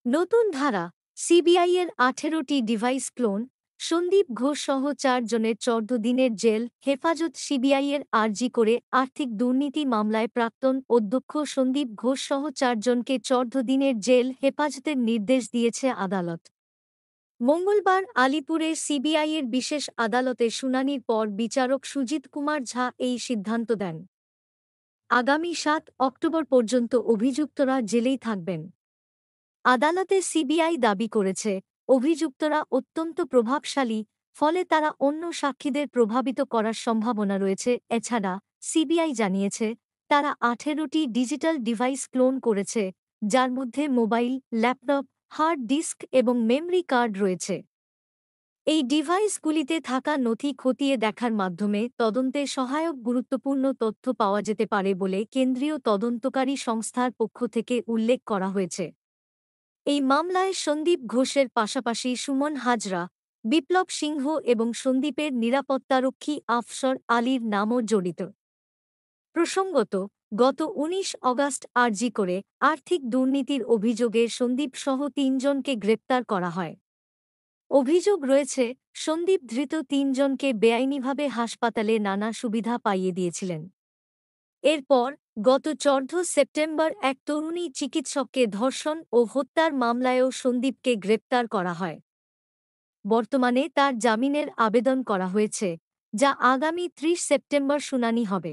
নতুন ধারা, সিবিআইয়ের ১৮টি ডিভাইস ক্লোন, সন্দীপ ঘোষ সহ ৪ জনের ১৪ দিনের জেল হেফাজত। সিবিআইয়ের আরজি করে আর্থিক দুর্নীতি মামলায় প্রাক্তন অধ্যক্ষ সন্দীপ ঘোষ সহ ৪ জনকে ১৪ দিনের জেল হেফাজতের নির্দেশ দিয়েছে আদালত। মঙ্গলবার আলিপুরের সিবিআইয়ের বিশেষ আদালতে শুনানির পর বিচারক সুজিত কুমার ঝা এই সিদ্ধান্ত দেন। আগামী ৭ অক্টোবর পর্যন্ত অভিযুক্তরা জেলেই থাকবেন। আদালতে সিবিআই দাবি করেছে, অভিযুক্তরা অত্যন্ত প্রভাবশালী, ফলে তারা অন্য সাক্ষীদের প্রভাবিত করার সম্ভাবনা রয়েছে। এছাড়া সিবিআই জানিয়েছে, তারা ১৮টি ডিজিটাল ডিভাইস ক্লোন করেছে, যার মধ্যে মোবাইল, ল্যাপটপ, হার্ড ডিস্ক এবং মেমরি কার্ড রয়েছে। এই ডিভাইসগুলিতে থাকা নথি খতিয়ে দেখার মাধ্যমে তদন্তে সহায়ক গুরুত্বপূর্ণ তথ্য পাওয়া যেতে পারে বলে কেন্দ্রীয় তদন্তকারী সংস্থার পক্ষ থেকে উল্লেখ করা হয়েছে। এই মামলায় সন্দীপ ঘোষের পাশাপাশি সুমন হাজরা, বিপ্লব সিংহ এবং সন্দীপের নিরাপত্তারক্ষী আফসর আলীর নামও জড়িত। প্রসঙ্গত, গত ১৯ অগাস্ট আরজি করে আর্থিক দুর্নীতির অভিযোগে সন্দীপসহ ৩ জনকে গ্রেপ্তার করা হয়। অভিযোগ রয়েছে, সন্দীপ ধৃত ৩ জনকে বেআইনিভাবে হাসপাতালে নানা সুবিধা পাইয়ে দিয়েছিলেন। এরপর গত ১৪ সেপ্টেম্বর এক তরুণী চিকিৎসককে ধর্ষণ ও হত্যার মামলায়ও সন্দীপকে গ্রেপ্তার করা হয়। বর্তমানে তার জামিনের আবেদন করা হয়েছে, যা আগামী ৩০ সেপ্টেম্বর শুনানি হবে।